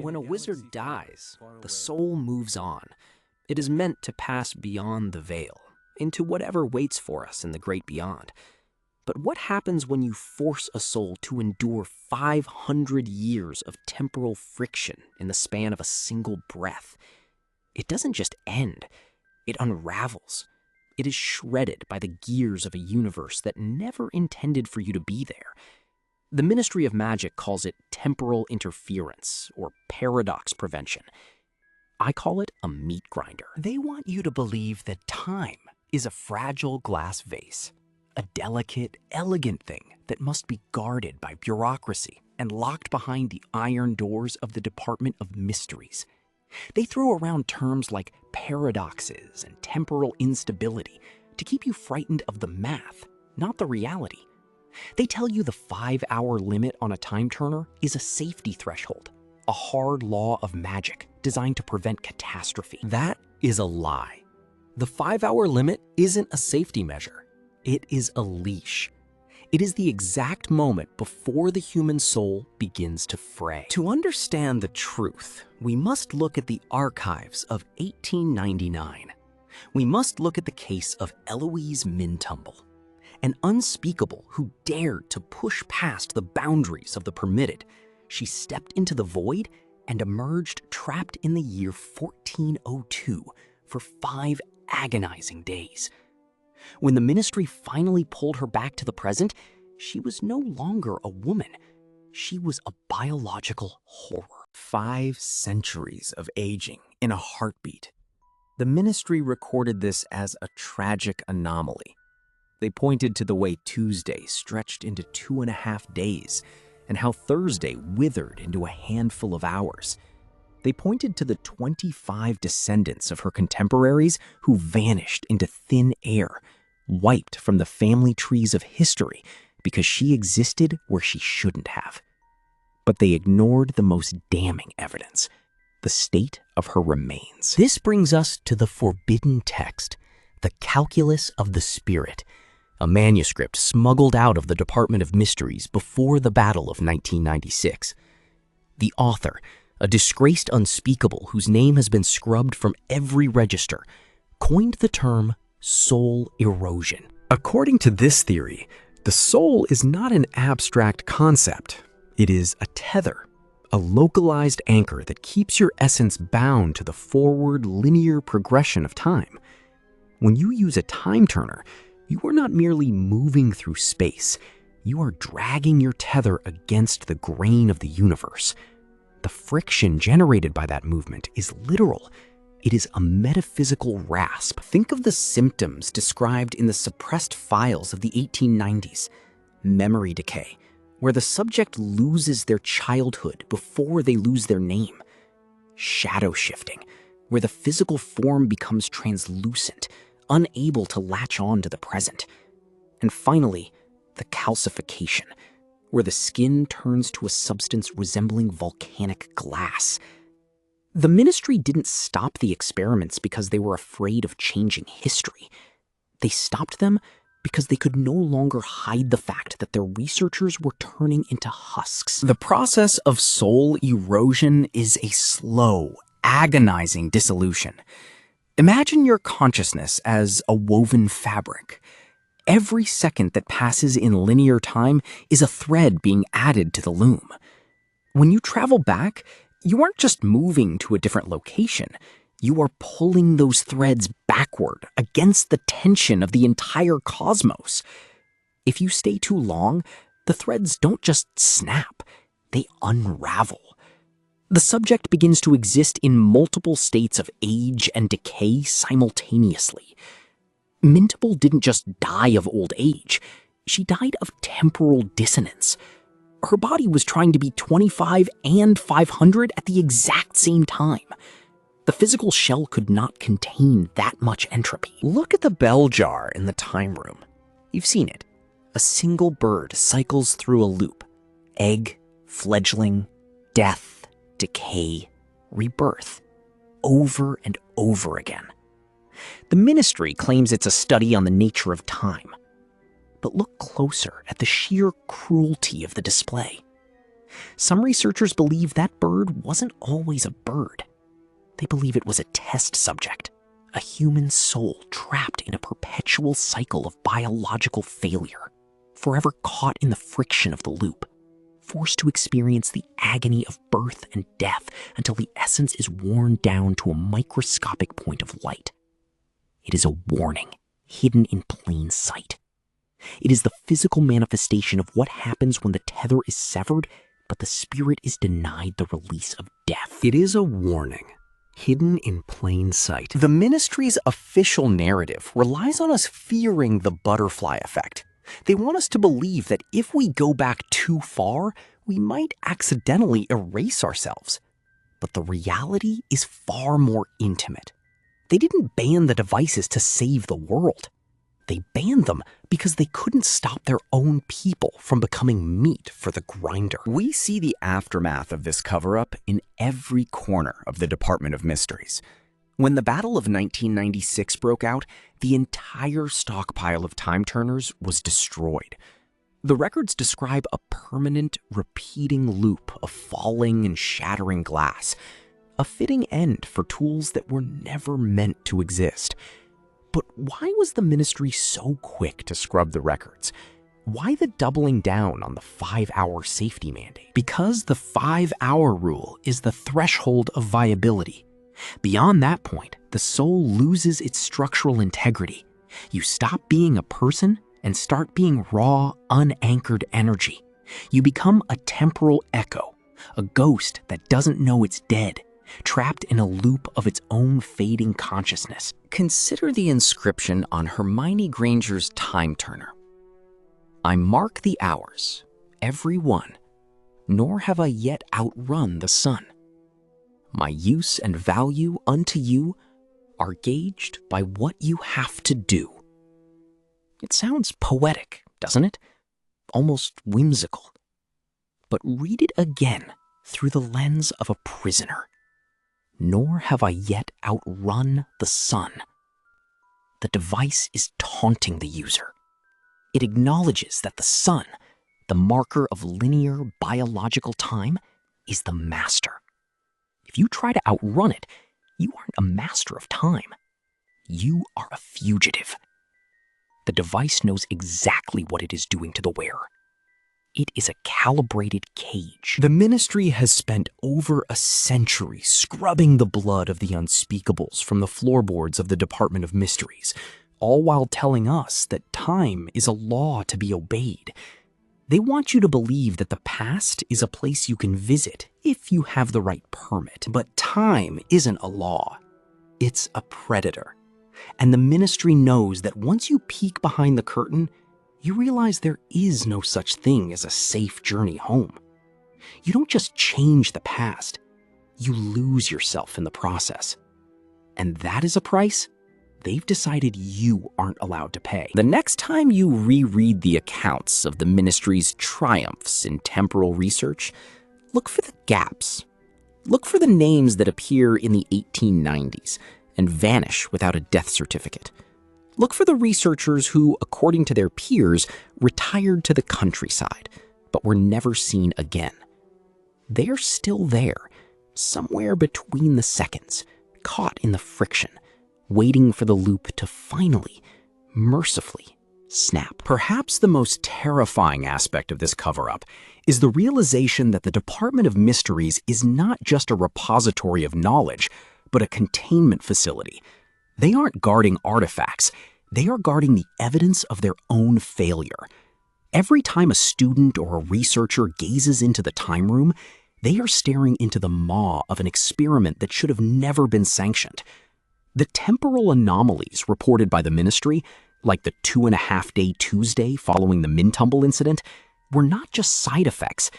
When a wizard dies, the soul moves on. It is meant to pass beyond the veil, into whatever waits for us in the great beyond. But what happens when you force a soul to endure 500 years of temporal friction in the span of a single breath? It doesn't just end, it unravels. It is shredded by the gears of a universe that never intended for you to be there. The Ministry of Magic calls it temporal interference or paradox prevention. I call it a meat grinder. They want you to believe that time is a fragile glass vase, a delicate, elegant thing that must be guarded by bureaucracy and locked behind the iron doors of the Department of Mysteries. They throw around terms like paradoxes and temporal instability to keep you frightened of the math, not the reality. They tell you the 5-hour limit on a time turner is a safety threshold, a hard law of magic designed to prevent catastrophe. That is a lie. The 5-hour limit isn't a safety measure. It is a leash. It is the exact moment before the human soul begins to fray. To understand the truth, we must look at the archives of 1899. We must look at the case of Eloise Mintumble, an unspeakable who dared to push past the boundaries of the permitted. She stepped into the void and emerged trapped in the year 1402 for 5 agonizing days. When the ministry finally pulled her back to the present, she was no longer a woman. She was a biological horror. 5 centuries of aging in a heartbeat. The ministry recorded this as a tragic anomaly. They pointed to the way Tuesday stretched into 2.5 days and how Thursday withered into a handful of hours. They pointed to the 25 descendants of her contemporaries who vanished into thin air, wiped from the family trees of history because she existed where she shouldn't have. But they ignored the most damning evidence, the state of her remains. This brings us to the forbidden text, the Calculus of the Spirit, a manuscript smuggled out of the Department of Mysteries before the Battle of 1996. The author, a disgraced unspeakable whose name has been scrubbed from every register, coined the term soul erosion. According to this theory, the soul is not an abstract concept. It is a tether, a localized anchor that keeps your essence bound to the forward linear progression of time. When you use a time turner, you are not merely moving through space. You are dragging your tether against the grain of the universe. The friction generated by that movement is literal. It is a metaphysical rasp. Think of the symptoms described in the suppressed files of the 1890s. Memory decay, where the subject loses their childhood before they lose their name. Shadow shifting, where the physical form becomes translucent, unable to latch on to the present. And finally, the calcification, where the skin turns to a substance resembling volcanic glass. The ministry didn't stop the experiments because they were afraid of changing history. They stopped them because they could no longer hide the fact that their researchers were turning into husks. The process of soul erosion is a slow, agonizing dissolution. Imagine your consciousness as a woven fabric. Every second that passes in linear time is a thread being added to the loom. When you travel back, you aren't just moving to a different location. You are pulling those threads backward against the tension of the entire cosmos. If you stay too long, the threads don't just snap, they unravel. The subject begins to exist in multiple states of age and decay simultaneously. Mintumble didn't just die of old age, she died of temporal dissonance. Her body was trying to be 25 and 500 at the exact same time. The physical shell could not contain that much entropy. Look at the bell jar in the time room. You've seen it. A single bird cycles through a loop. Egg, fledgling, death, decay, rebirth, over and over again. The ministry claims it's a study on the nature of time. But look closer at the sheer cruelty of the display. Some researchers believe that bird wasn't always a bird. They believe it was a test subject, a human soul trapped in a perpetual cycle of biological failure, forever caught in the friction of the loop, forced to experience the agony of birth and death until the essence is worn down to a microscopic point of light. It is a warning, hidden in plain sight. It is the physical manifestation of what happens when the tether is severed, but the spirit is denied the release of death. It is a warning, hidden in plain sight. The ministry's official narrative relies on us fearing the butterfly effect. They want us to believe that if we go back too far, we might accidentally erase ourselves. But the reality is far more intimate. They didn't ban the devices to save the world. They banned them because they couldn't stop their own people from becoming meat for the grinder. We see the aftermath of this cover-up in every corner of the Department of Mysteries. When the Battle of 1996 broke out, the entire stockpile of time turners was destroyed. The records describe a permanent, repeating loop of falling and shattering glass, a fitting end for tools that were never meant to exist. But why was the ministry so quick to scrub the records? Why the doubling down on the 5-hour safety mandate? Because the 5-hour rule is the threshold of viability. Beyond that point, the soul loses its structural integrity. You stop being a person and start being raw, unanchored energy. You become a temporal echo, a ghost that doesn't know it's dead, trapped in a loop of its own fading consciousness. Consider the inscription on Hermione Granger's time turner. I mark the hours, every one, nor have I yet outrun the sun. My use and value unto you are gauged by what you have to do. It sounds poetic, doesn't it? Almost whimsical. But read it again through the lens of a prisoner. Nor have I yet outrun the sun. The device is taunting the user. It acknowledges that the sun, the marker of linear biological time, is the master. If you try to outrun it, you aren't a master of time. You are a fugitive. The device knows exactly what it is doing to the wearer. It is a calibrated cage. The ministry has spent over a century scrubbing the blood of the unspeakables from the floorboards of the Department of Mysteries, all while telling us that time is a law to be obeyed. They want you to believe that the past is a place you can visit if you have the right permit. But time isn't a law. It's a predator. And the ministry knows that once you peek behind the curtain, you realize there is no such thing as a safe journey home. You don't just change the past, you lose yourself in the process. And that is a price they've decided you aren't allowed to pay. The next time you reread the accounts of the ministry's triumphs in temporal research, look for the gaps. Look for the names that appear in the 1890s and vanish without a death certificate. Look for the researchers who, according to their peers, retired to the countryside, but were never seen again. They're still there, somewhere between the seconds, caught in the friction, waiting for the loop to finally, mercifully, snap. Perhaps the most terrifying aspect of this cover-up is the realization that the Department of Mysteries is not just a repository of knowledge, but a containment facility. They aren't guarding artifacts, they are guarding the evidence of their own failure. Every time a student or a researcher gazes into the time room, they are staring into the maw of an experiment that should have never been sanctioned. The temporal anomalies reported by the ministry, like the 2.5-day Tuesday following the Mintumble incident, were not just side effects.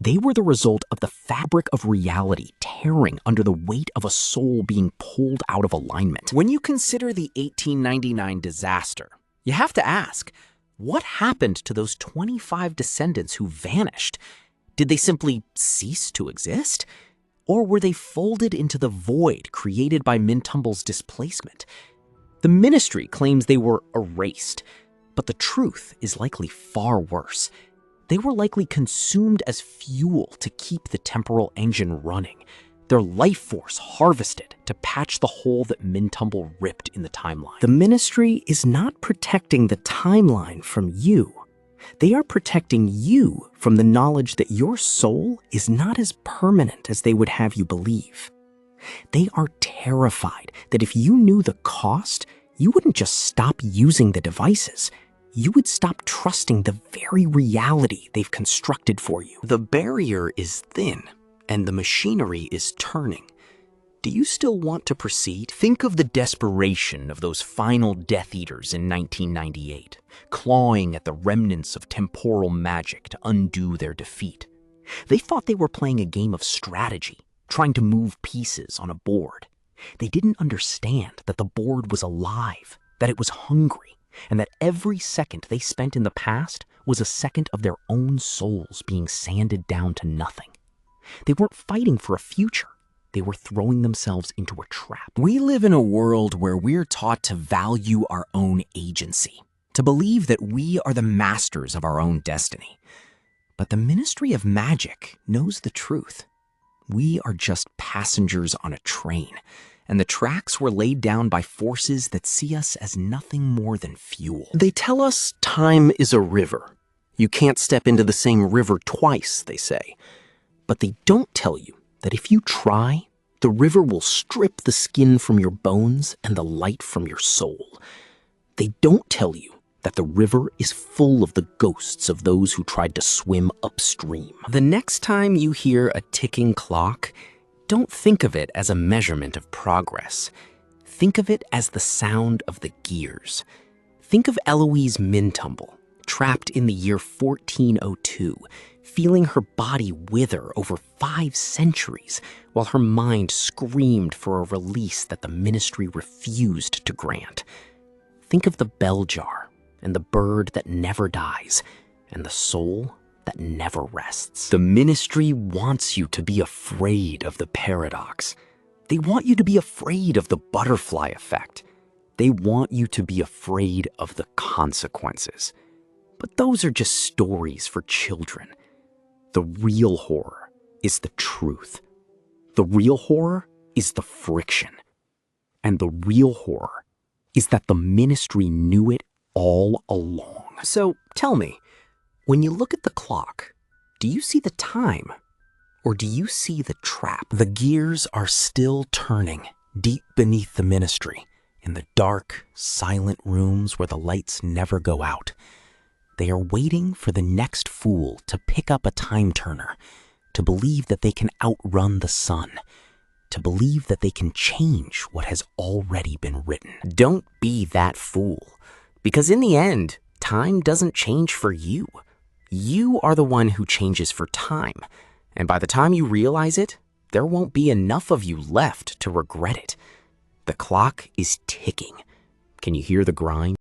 They were the result of the fabric of reality tearing under the weight of a soul being pulled out of alignment. When you consider the 1899 disaster, you have to ask, what happened to those 25 descendants who vanished? Did they simply cease to exist? Or were they folded into the void created by Mintumble's displacement? The ministry claims they were erased, but the truth is likely far worse. They were likely consumed as fuel to keep the temporal engine running, their life force harvested to patch the hole that Mintumble ripped in the timeline. The Ministry is not protecting the timeline from you. They are protecting you from the knowledge that your soul is not as permanent as they would have you believe. They are terrified that if you knew the cost, you wouldn't just stop using the devices. You would stop trusting the very reality they've constructed for you. The barrier is thin, and the machinery is turning. Do you still want to proceed? Think of the desperation of those final Death Eaters in 1998, clawing at the remnants of temporal magic to undo their defeat. They thought they were playing a game of strategy, trying to move pieces on a board. They didn't understand that the board was alive, that it was hungry, and that every second they spent in the past was a second of their own souls being sanded down to nothing. They weren't fighting for a future. They were throwing themselves into a trap. We live in a world where we're taught to value our own agency, to believe that we are the masters of our own destiny. But the Ministry of Magic knows the truth. We are just passengers on a train, and the tracks were laid down by forces that see us as nothing more than fuel. They tell us time is a river. You can't step into the same river twice, they say. But they don't tell you that if you try, the river will strip the skin from your bones and the light from your soul. They don't tell you that the river is full of the ghosts of those who tried to swim upstream. The next time you hear a ticking clock, don't think of it as a measurement of progress. Think of it as the sound of the gears. Think of Eloise Mintumble, trapped in the year 1402, feeling her body wither over 5 centuries, while her mind screamed for a release that the Ministry refused to grant. Think of the bell jar, and the bird that never dies, and the soul that never rests. The Ministry wants you to be afraid of the paradox. They want you to be afraid of the butterfly effect. They want you to be afraid of the consequences. But those are just stories for children. The real horror is the truth. The real horror is the friction. And the real horror is that the Ministry knew it all along. So tell me, when you look at the clock, do you see the time? Or do you see the trap? The gears are still turning deep beneath the Ministry, in the dark, silent rooms where the lights never go out. They are waiting for the next fool to pick up a time turner, to believe that they can outrun the sun, to believe that they can change what has already been written. Don't be that fool, because in the end, time doesn't change for you. You are the one who changes for time, and by the time you realize it, there won't be enough of you left to regret it. The clock is ticking. Can you hear the grind?